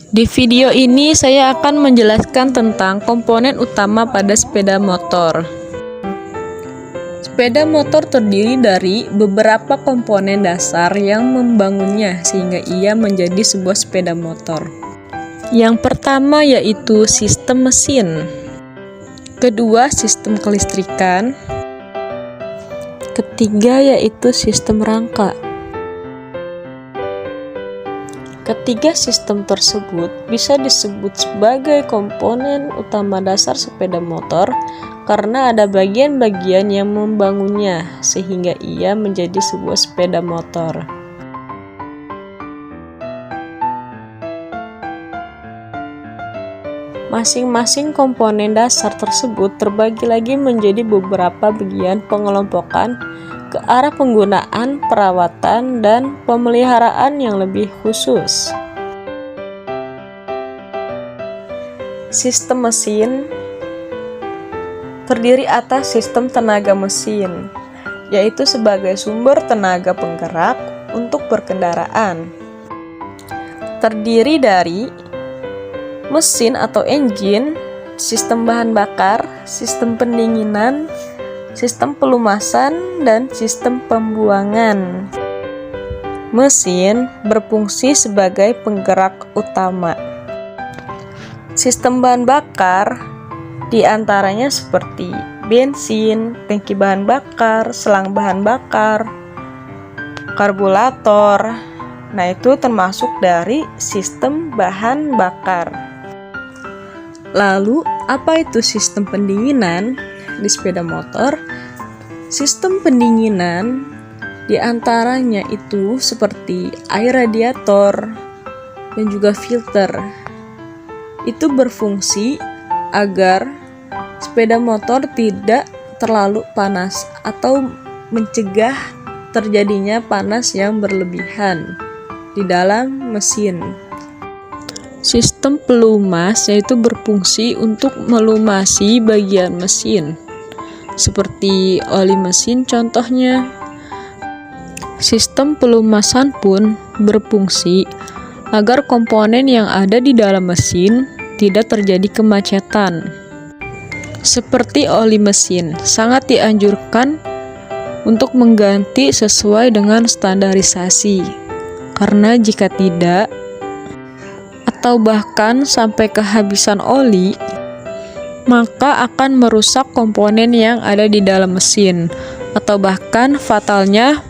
Di video ini saya akan menjelaskan tentang komponen utama pada sepeda motor. Sepeda motor terdiri dari beberapa komponen dasar yang membangunnya sehingga ia menjadi sebuah sepeda motor. Yang pertama yaitu sistem mesin. Kedua, sistem kelistrikan. Ketiga yaitu sistem rangka. Ketiga sistem tersebut bisa disebut sebagai komponen utama dasar sepeda motor karena ada bagian-bagian yang membangunnya sehingga ia menjadi sebuah sepeda motor. Masing-masing komponen dasar tersebut terbagi lagi menjadi beberapa bagian pengelompokan ke arah penggunaan, perawatan, dan pemeliharaan yang lebih khusus. Sistem mesin terdiri atas sistem tenaga mesin, yaitu sebagai sumber tenaga penggerak untuk berkendaraan. Terdiri dari mesin atau engine, sistem bahan bakar, sistem pendinginan, sistem pelumasan, dan sistem pembuangan. Mesin berfungsi sebagai penggerak utama. Sistem bahan bakar diantaranya seperti bensin, tangki bahan bakar, selang bahan bakar, karburator. Nah, itu termasuk dari sistem bahan bakar. Lalu, apa itu sistem pendinginan? Di sepeda motor, sistem pendinginan diantaranya itu seperti air radiator dan juga filter. Itu berfungsi agar sepeda motor tidak terlalu panas atau mencegah terjadinya panas yang berlebihan di dalam mesin. Sistem pelumas yaitu berfungsi untuk melumasi bagian mesin seperti oli mesin contohnya. Sistem pelumasan pun berfungsi agar komponen yang ada di dalam mesin tidak terjadi kemacetan. Seperti oli mesin, sangat dianjurkan untuk mengganti sesuai dengan standarisasi. Karena jika tidak, atau bahkan sampai kehabisan oli, maka akan merusak komponen yang ada di dalam mesin, atau bahkan fatalnya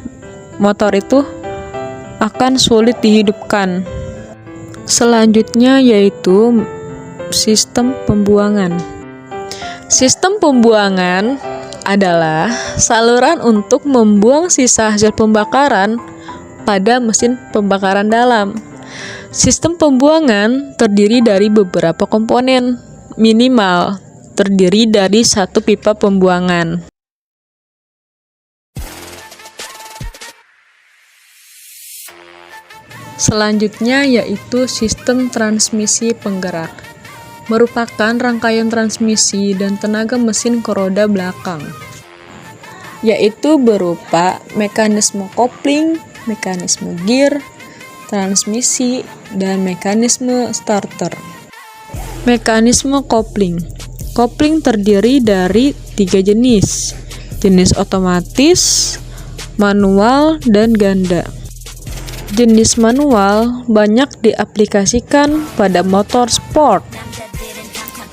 motor itu akan sulit dihidupkan. Selanjutnya yaitu sistem pembuangan. Sistem pembuangan adalah saluran untuk membuang sisa hasil pembakaran pada mesin pembakaran dalam. Sistem pembuangan terdiri dari beberapa komponen, minimal terdiri dari satu pipa pembuangan. Selanjutnya yaitu sistem transmisi penggerak, merupakan rangkaian transmisi dan tenaga mesin ke roda belakang, yaitu berupa mekanisme kopling, mekanisme gear, transmisi, dan mekanisme starter. Mekanisme kopling. Kopling terdiri dari 3 jenis otomatis, manual, dan ganda. Jenis manual banyak diaplikasikan pada motor sport.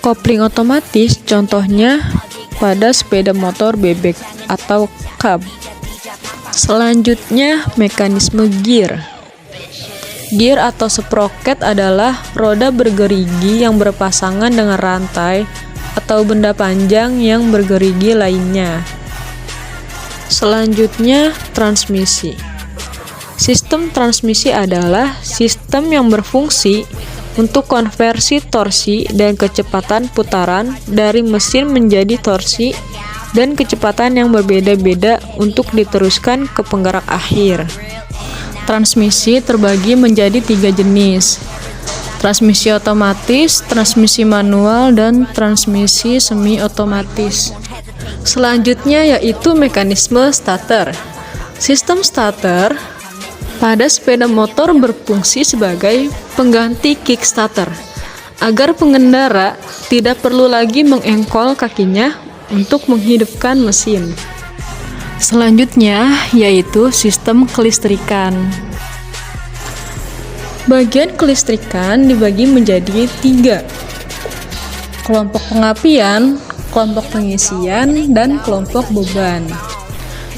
Kopling otomatis contohnya pada sepeda motor bebek atau cab. Selanjutnya mekanisme gear. Gear atau sprocket adalah roda bergerigi yang berpasangan dengan rantai atau benda panjang yang bergerigi lainnya. Selanjutnya, transmisi. Sistem transmisi adalah sistem yang berfungsi untuk konversi torsi dan kecepatan putaran dari mesin menjadi torsi dan kecepatan yang berbeda-beda untuk diteruskan ke penggerak akhir. Transmisi terbagi menjadi 3 jenis. Transmisi otomatis, transmisi manual, dan transmisi semi otomatis. Selanjutnya yaitu mekanisme starter. Sistem starter pada sepeda motor berfungsi sebagai pengganti kickstarter, agar pengendara tidak perlu lagi mengengkol kakinya untuk menghidupkan mesin. Selanjutnya yaitu sistem kelistrikan. Bagian kelistrikan dibagi menjadi 3: kelompok pengapian, kelompok pengisian, dan kelompok beban.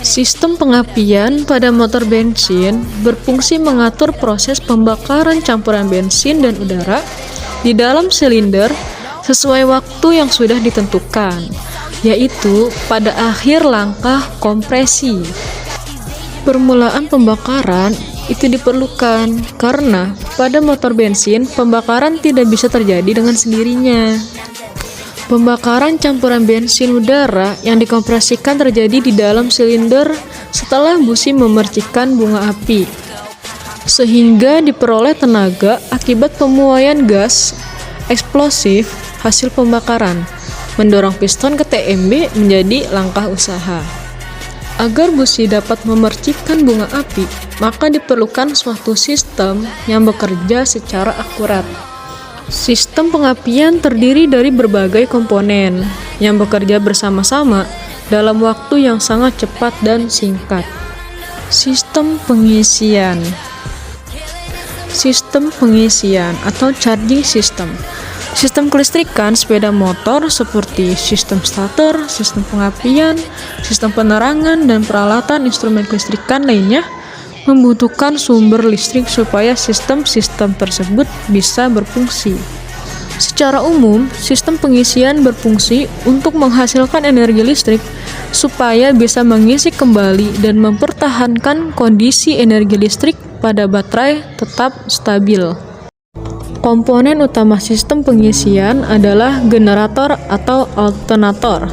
Sistem pengapian pada motor bensin berfungsi mengatur proses pembakaran campuran bensin dan udara di dalam silinder sesuai waktu yang sudah ditentukan, yaitu pada akhir langkah kompresi. Permulaan pembakaran itu diperlukan karena pada motor bensin pembakaran tidak bisa terjadi dengan sendirinya. Pembakaran campuran bensin udara yang dikompresikan terjadi di dalam silinder setelah busi memercikan bunga api, sehingga diperoleh tenaga akibat pemuaian gas eksplosif hasil pembakaran, mendorong piston ke TMB menjadi langkah usaha. Agar busi dapat memercikan bunga api, maka diperlukan suatu sistem yang bekerja secara akurat. Sistem pengapian terdiri dari berbagai komponen yang bekerja bersama-sama dalam waktu yang sangat cepat dan singkat. Sistem pengisian. Sistem pengisian atau charging system. Sistem kelistrikan sepeda motor seperti sistem starter, sistem pengapian, sistem penerangan, dan peralatan instrumen kelistrikan lainnya membutuhkan sumber listrik supaya sistem-sistem tersebut bisa berfungsi. Secara umum, sistem pengisian berfungsi untuk menghasilkan energi listrik supaya bisa mengisi kembali dan mempertahankan kondisi energi listrik pada baterai tetap stabil. Komponen utama sistem pengisian adalah generator atau alternator,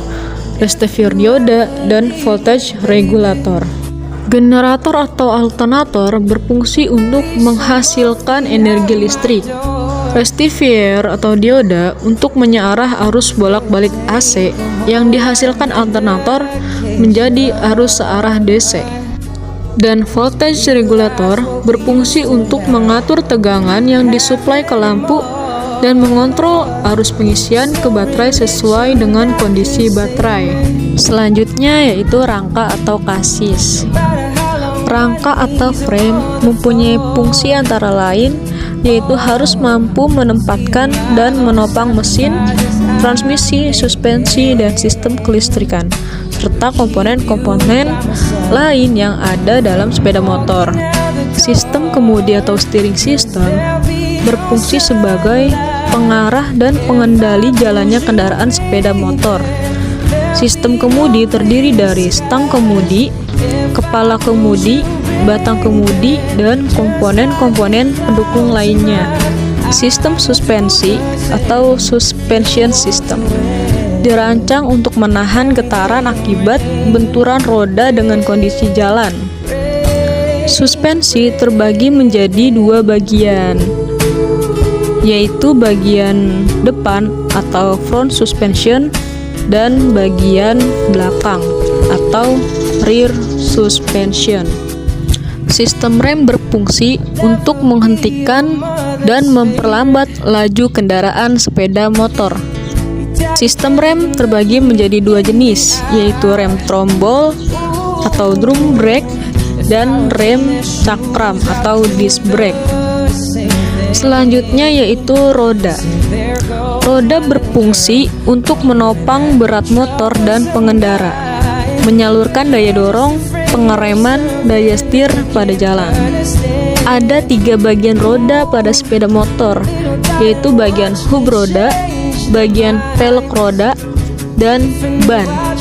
rectifier dioda, dan voltage regulator. Generator atau alternator berfungsi untuk menghasilkan energi listrik. Rectifier atau dioda untuk menyearah arus bolak-balik AC yang dihasilkan alternator menjadi arus searah DC. Dan voltage regulator berfungsi untuk mengatur tegangan yang disuplai ke lampu dan mengontrol arus pengisian ke baterai sesuai dengan kondisi baterai. Selanjutnya yaitu rangka atau kasis. Rangka atau frame mempunyai fungsi antara lain yaitu harus mampu menempatkan dan menopang mesin, transmisi, suspensi, dan sistem kelistrikan, serta komponen-komponen lain yang ada dalam sepeda motor. Sistem kemudi atau steering system berfungsi sebagai pengarah dan pengendali jalannya kendaraan sepeda motor. Sistem kemudi terdiri dari stang kemudi, kepala kemudi, batang kemudi, dan komponen-komponen pendukung lainnya. Sistem suspensi atau suspension system dirancang untuk menahan getaran akibat benturan roda dengan kondisi jalan. Suspensi terbagi menjadi 2 bagian, yaitu bagian depan atau front suspension dan bagian belakang atau rear suspension. Sistem rem berfungsi untuk menghentikan dan memperlambat laju kendaraan sepeda motor. Sistem rem terbagi menjadi 2 jenis, yaitu rem trombol atau drum brake dan rem cakram atau disc brake. Selanjutnya yaitu roda. Roda berfungsi untuk menopang berat motor dan pengendara, menyalurkan daya dorong, pengereman, daya setir pada jalan. Ada 3 bagian roda pada sepeda motor, yaitu bagian hub roda, bagian pelek roda, dan ban.